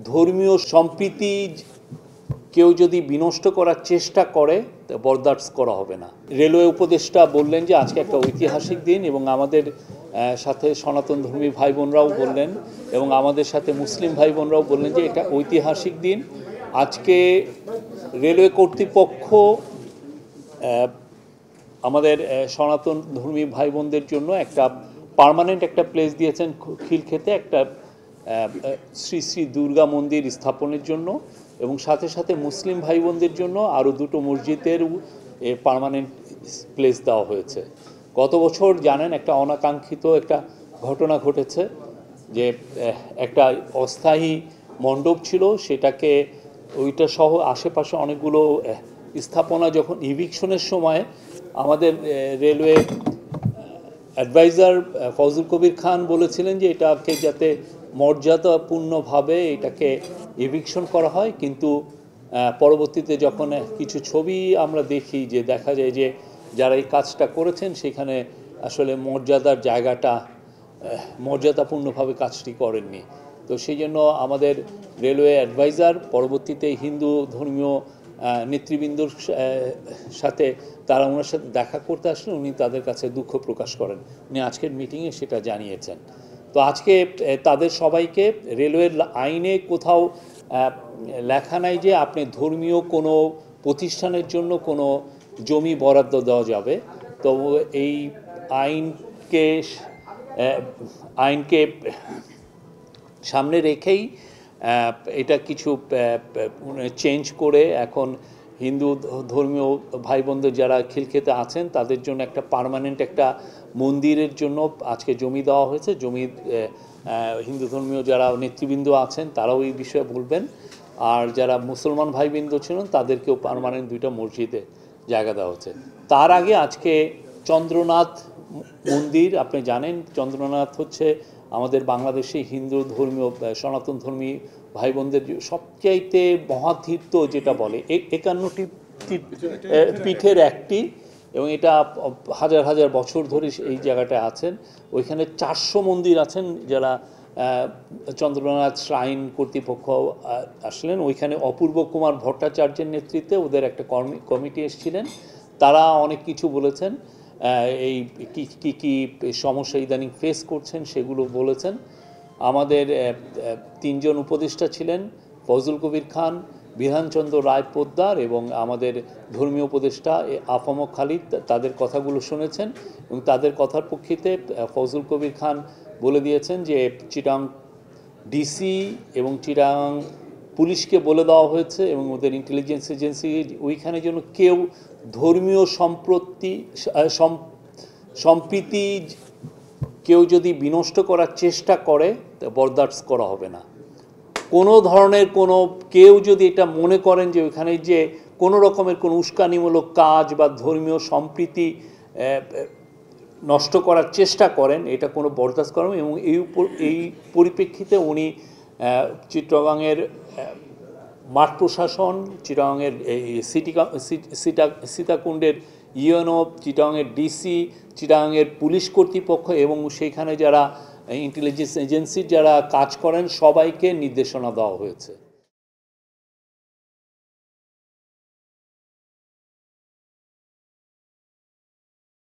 ধর্মীয় সম্প্রীতি কেউ যদি বিনষ্ট করার চেষ্টা করে বরদাস্ত করা হবে না। রেলওয়ে উপদেষ্টা বললেন যে আজকে একটা ঐতিহাসিক দিন এবং আমাদের সাথে সনাতন ধর্মী ভাই বোনরাও বললেন এবং আমাদের সাথে মুসলিম ভাই বোনরাও বললেন যে এটা ঐতিহাসিক দিন। আজকে রেলওয়ে কর্তৃপক্ষ আমাদের সনাতন ধর্মী ভাই বোনদের জন্য একটা পার্মানেন্ট একটা প্লেস দিয়েছেন খিলক্ষেতে, একটা শ্রী শ্রী দুর্গা মন্দির স্থাপনের জন্য এবং সাথে সাথে মুসলিম ভাই বোনদের জন্য আরও দুটো মসজিদের পার্মানেন্ট প্লেস দেওয়া হয়েছে। গত বছর জানেন একটা অনাকাঙ্ক্ষিত একটা ঘটনা ঘটেছে যে একটা অস্থায়ী মণ্ডপ ছিল, সেটাকে ওইটা সহ আশেপাশে অনেকগুলো স্থাপনা যখন ইভিকশনের সময় আমাদের রেলওয়ে অ্যাডভাইজার ফজল কবির খান বলেছিলেন যে এটাকে যাতে মর্যাদাপূর্ণভাবে এটাকে ইভিকশন করা হয়, কিন্তু পরবর্তীতে যখন কিছু ছবি আমরা দেখি যে দেখা যায় যে যারা এই কাজটা করেছেন সেখানে আসলে মর্যাদার জায়গাটা মর্যাদাপূর্ণভাবে কাজটি করেননি। তো সেই জন্য আমাদের রেলওয়ে অ্যাডভাইজার পরবর্তীতে হিন্দু ধর্মীয় নেতৃবৃন্দর সাথে ওনার সাথে দেখা করতে আসলে উনি তাদের কাছে দুঃখ প্রকাশ করেন। উনি আজকের মিটিংয়ে সেটা জানিয়েছেন। তো আজকে তাদের সবাইকে রেলওয়ের আইনে কোথাও লেখা নাই যে আপনি ধর্মীয় কোনো প্রতিষ্ঠানের জন্য কোনো জমি বরাদ্দ দেওয়া যাবে। তো এই আইনকে সামনে রেখেই এটা কিছু চেঞ্জ করে এখন হিন্দু ধর্মীয় ভাই বোনদের যারা খিলক্ষেতে আছেন তাদের জন্য একটা পার্মানেন্ট একটা মন্দিরের জন্য আজকে জমি দেওয়া হয়েছে। জমি হিন্দু ধর্মীয় যারা নেতৃবৃন্দ আছেন তারাও এই বিষয়ে বলবেন, আর যারা মুসলমান ভাইবৃন্দ ছিলেন তাদেরকেও পার্মানেন্ট দুইটা মসজিদে জায়গা দেওয়া হচ্ছে। তার আগে আজকে চন্দ্রনাথ মন্দির, আপনি জানেন চন্দ্রনাথ হচ্ছে আমাদের বাংলাদেশে হিন্দু ধর্মীয় সনাতন ধর্মী ভাই বোনদের সবচাইতে মহাতীর্থ যেটা বলে 51টি পীঠের একটি, এবং এটা হাজার হাজার বছর ধরে এই জায়গাটা আছেন। ওইখানে 400 মন্দির আছেন যারা চন্দ্রনাথ শ্রাইন কর্তৃপক্ষ আসলেন। ওইখানে অপূর্ব কুমার ভট্টাচার্যের নেতৃত্বে ওদের একটা কমিটি এসেছিলেন, তারা অনেক কিছু বলেছেন, এই কি সমস্যা ইদানিং ফেস করছেন সেগুলো বলেছেন। আমাদের 3 জন উপদেষ্টা ছিলেন, ফজল কবির খান, বিধানচন্দ্র রায় পোদ্দার এবং আমাদের ধর্মীয় উপদেষ্টা আফম খালিদ, তাদের কথাগুলো শুনেছেন এবং তাদের কথার প্রেক্ষিতে ফজল কবির খান বলে দিয়েছেন যে চিটাং ডিসি এবং চিটাং পুলিশকে বলে দেওয়া হয়েছে এবং ওদের ইন্টেলিজেন্স এজেন্সি ওইখানে যেন কেউ ধর্মীয় সম্প্রীতি কেউ যদি বিনষ্ট করার চেষ্টা করে বরদাস্ত করা হবে না। কোনো ধরনের কেউ যদি এটা মনে করেন যে ওইখানে যে কোনো রকমের কোনো উস্কানিমূলক কাজ বা ধর্মীয় সম্প্রীতি নষ্ট করার চেষ্টা করেন, এটা কোনো বরদাস্ত করেন। এবং এই পরিপ্রেক্ষিতে উনি চিট্টগাংয়ের মাঠ প্রশাসন, চিট্টগাংয়ের সীতাকুণ্ডের ইউএনও, চিট্টগাংয়ের ডিসি, চিট্টগাংয়ের পুলিশ কর্তৃপক্ষ এবং সেইখানে যারা ইন্টেলিজেন্স এজেন্সির যারা কাজ করেন সবাইকে নির্দেশনা দেওয়া হয়েছে।